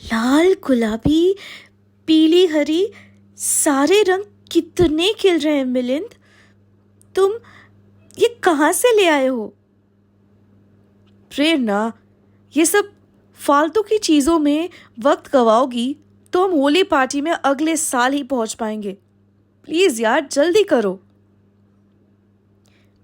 लाल, गुलाबी, पीली, हरी, सारे रंग कितने खिल रहे हैं मिलिंद। तुम ये कहाँ से ले आए हो? प्रेरणा, ये सब फालतू की चीजों में वक्त गवाओगी तो हम होली पार्टी में अगले साल ही पहुंच पाएंगे। प्लीज यार, जल्दी करो।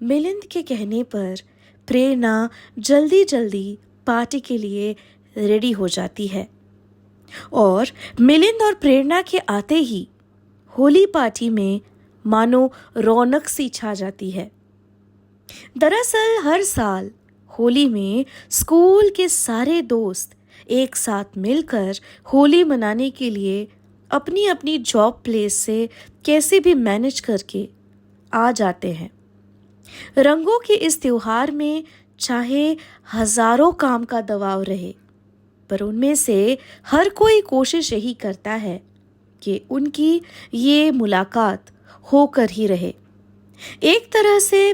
मिलिंद के कहने पर प्रेरणा जल्दी जल्दी पार्टी के लिए रेडी हो जाती है और मिलिंद और प्रेरणा के आते ही होली पार्टी में मानो रौनक सी छा जाती है। दरअसल हर साल होली में स्कूल के सारे दोस्त एक साथ मिलकर होली मनाने के लिए अपनी अपनी जॉब प्लेस से कैसे भी मैनेज करके आ जाते हैं। रंगों के इस त्योहार में चाहे हजारों काम का दबाव रहे, पर उनमें से हर कोई कोशिश यही करता है कि उनकी ये मुलाकात होकर ही रहे। एक तरह से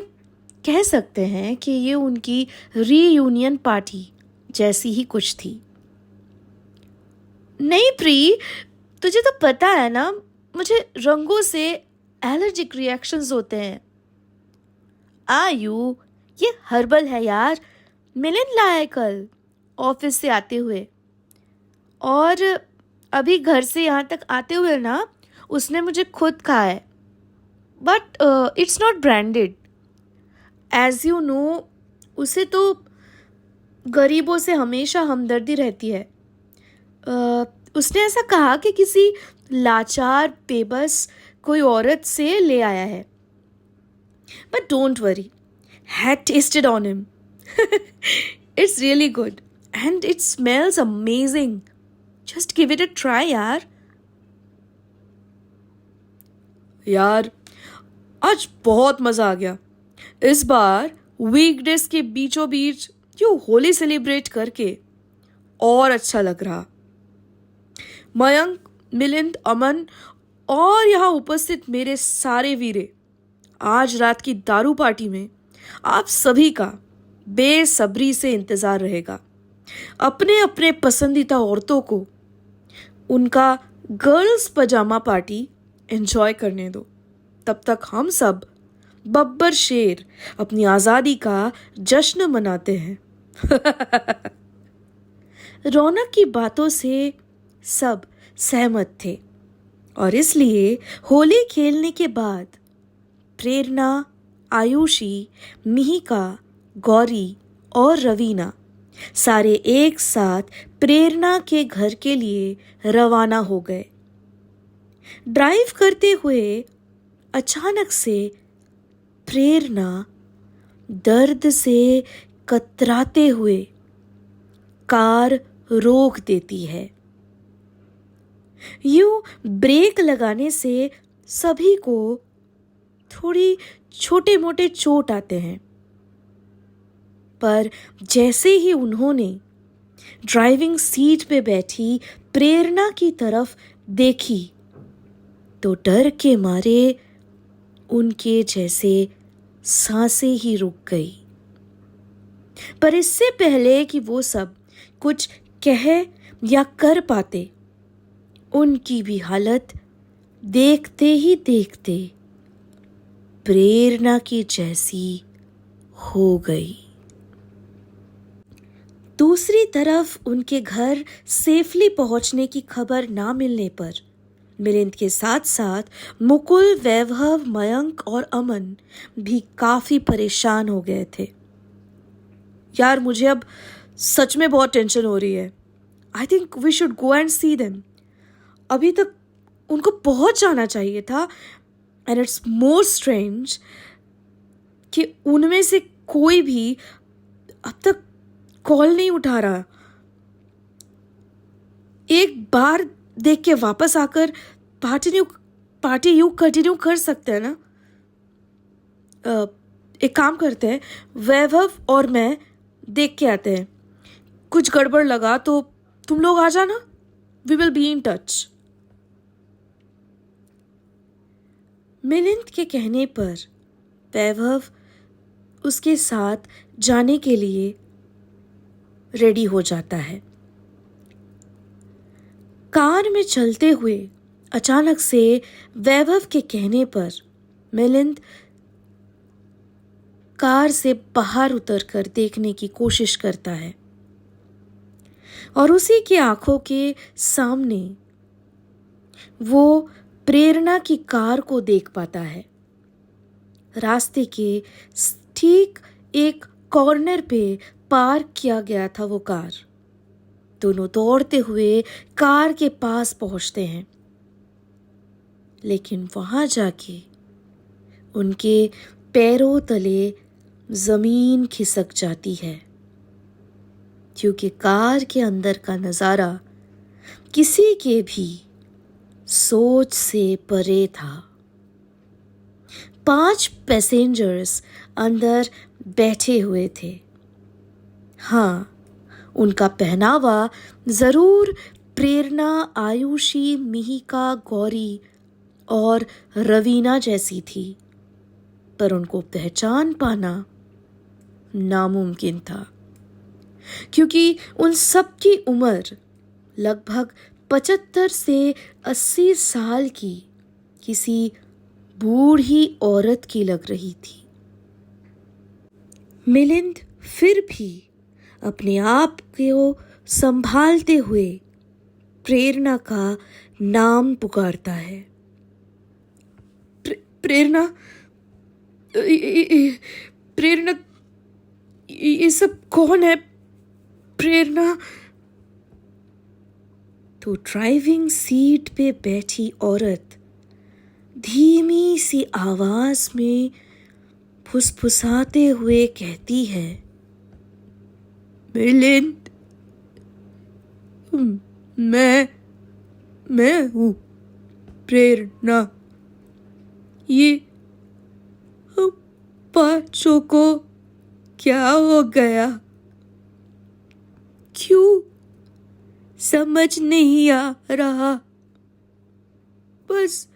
कह सकते हैं कि ये उनकी रीयूनियन पार्टी जैसी ही कुछ थी। नहीं प्री, तुझे तो पता है ना, मुझे रंगों से एलर्जिक रिएक्शंस होते हैं। आयु, ये हर्बल है यार, मिलिंद लाया कल ऑफिस से आते हुए, और अभी घर से यहाँ तक आते हुए ना उसने मुझे खुद कहा है, but it's not branded. As you know, उसे तो गरीबों से हमेशा हमदर्दी रहती है। उसने ऐसा कहा कि किसी लाचार बेबस कोई औरत से ले आया है। But don't worry, had tasted on him. It's really good and it smells amazing. Just give it a try यार। यार, आज बहुत मजा आ गया। इस बार वीकडेज के बीचों बीच यूं होली सेलिब्रेट करके और अच्छा लग रहा। मयंक, मिलिंद, अमन और यहाँ उपस्थित मेरे सारे वीरे, आज रात की दारू पार्टी में आप सभी का बेसब्री से इंतजार रहेगा। अपने अपने पसंदीदा औरतों को उनका गर्ल्स पजामा पार्टी एंजॉय करने दो। तब तक हम सब बब्बर शेर अपनी आज़ादी का जश्न मनाते हैं। रौनक की बातों से सब सहमत थे और इसलिए होली खेलने के बाद प्रेरणा, आयुषी, मिहिका, गौरी और रवीना सारे एक साथ प्रेरणा के घर के लिए रवाना हो गए। ड्राइव करते हुए अचानक से प्रेरणा दर्द से कतराते हुए कार रोक देती है। यूं ब्रेक लगाने से सभी को थोड़ी छोटे मोटे चोट आते हैं, पर जैसे ही उन्होंने ड्राइविंग सीट पे बैठी प्रेरणा की तरफ देखी तो डर के मारे उनके जैसे सांसें ही रुक गई। पर इससे पहले कि वो सब कुछ कह या कर पाते, उनकी भी हालत देखते ही देखते प्रेरणा की जैसी हो गई। दूसरी तरफ उनके घर सेफली पहुंचने की खबर ना मिलने पर मिलिंद के साथ साथ मुकुल, वैभव, मयंक और अमन भी काफी परेशान हो गए थे। यार, मुझे अब सच में बहुत टेंशन हो रही है। I think we should go and see them. अभी तक उनको पहुंच जाना चाहिए था, एंड इट्स मोर स्ट्रेंज कि उनमें से कोई भी अब तक कॉल नहीं उठा रहा। एक बार देख के वापस आकर पार्टी यू कंटिन्यू कर सकते हैं ना। एक काम करते हैं, वैभव और मैं देख के आते हैं। कुछ गड़बड़ लगा तो तुम लोग आ जाना। We will be in touch. Milind के कहने पर वैभव उसके साथ जाने के लिए रेडी हो जाता है। कार में चलते हुए अचानक से वैभव के कहने पर मिलिंद कार से बाहर उतरकर देखने की कोशिश करता है और उसी की आंखों के सामने वो प्रेरणा की कार को देख पाता है। रास्ते के ठीक एक कॉर्नर पे पार्क किया गया था वो कार। दोनों दौड़ते हुए कार के पास पहुंचते हैं, लेकिन वहां जाके उनके पैरों तले जमीन खिसक जाती है, क्योंकि कार के अंदर का नजारा किसी के भी सोच से परे था। 5 पैसेंजर्स अंदर बैठे हुए थे। हाँ, उनका पहनावा जरूर प्रेरणा, आयुषी, मिहिका, गौरी और रवीना जैसी थी, पर उनको पहचान पाना नामुमकिन था, क्योंकि उन सब की उम्र लगभग 75 से 80 साल की किसी बूढ़ी औरत की लग रही थी। मिलिंद फिर भी अपने आप को संभालते हुए प्रेरणा का नाम पुकारता है। प्रेरणा, प्रेरणा, ये सब कौन है? प्रेरणा। तो ड्राइविंग सीट पे बैठी औरत धीमी सी आवाज में फुसफुसाते हुए कहती है, मिलिंद, मैं हूँ प्रेरणा। ये हम पांचों को क्या हो गया? क्यों समझ नहीं आ रहा? बस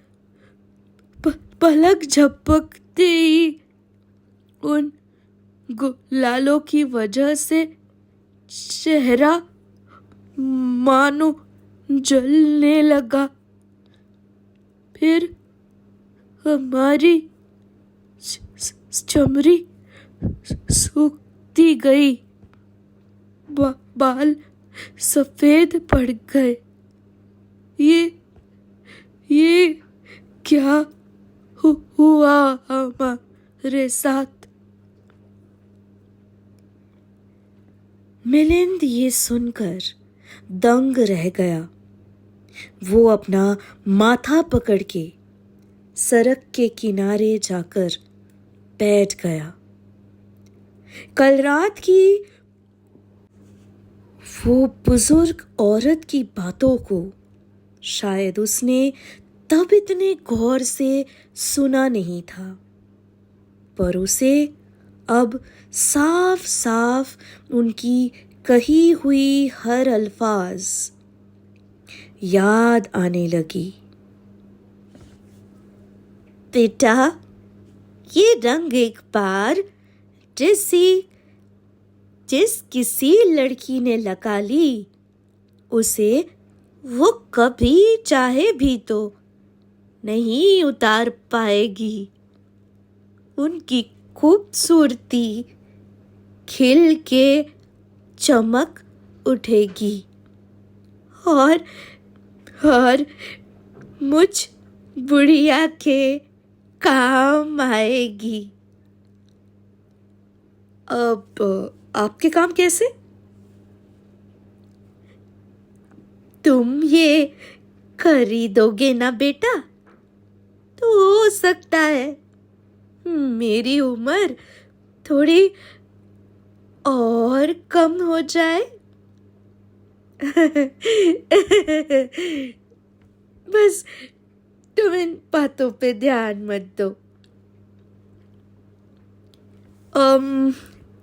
पलक झपकते ही उन गुलालों की वजह से चेहरा मानो जलने लगा। फिर हमारी चमड़ी सूखती गई, बाल सफेद पड़ गए। ये क्या हुआ हमारे साथ? मिलिंद ये सुनकर दंग रह गया। वो अपना माथा पकड़ के सड़क के किनारे जाकर बैठ गया। कल रात की वो बुजुर्ग औरत की बातों को शायद उसने तब इतने गौर से सुना नहीं था, पर उसे अब साफ साफ उनकी कही हुई हर अल्फाज याद आने लगी। बेटा, ये रंग एक बार जिस किसी लड़की ने लगा ली, उसे वो कभी चाहे भी तो नहीं उतार पाएगी। उनकी खूबसूरती खिल के चमक उठेगी और मुझ बुढ़िया के काम आएगी। अब आपके काम कैसे? तुम ये खरीदोगे ना बेटा, तो हो सकता है मेरी उम्र थोड़ी और कम हो जाए। बस तुम इन बातों पे ध्यान मत दो।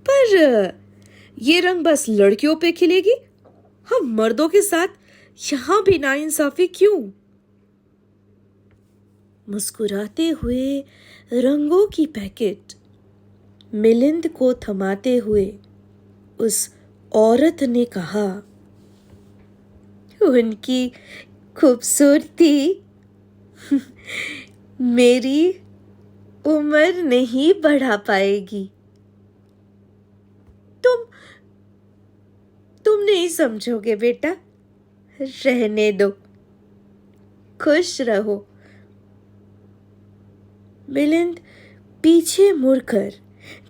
पर ये रंग बस लड़कियों पे खिलेगी? हम मर्दों के साथ यहां भी नाइंसाफी क्यों? मुस्कुराते हुए रंगों की पैकेट मिलिंद को थमाते हुए उस औरत ने कहा, उनकी खूबसूरती मेरी उम्र नहीं बढ़ा पाएगी। तुम नहीं समझोगे बेटा, रहने दो, खुश रहो। मिलिंद पीछे मुड़कर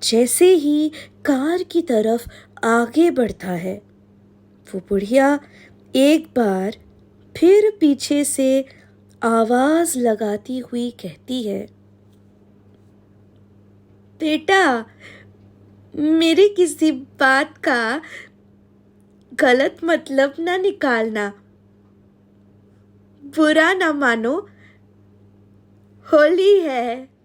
जैसे ही कार की तरफ आगे बढ़ता है, वो बुढ़िया एक बार फिर पीछे से आवाज लगाती हुई कहती है, बेटा, मेरी किसी बात का गलत मतलब ना निकालना, बुरा ना मानो, होली है।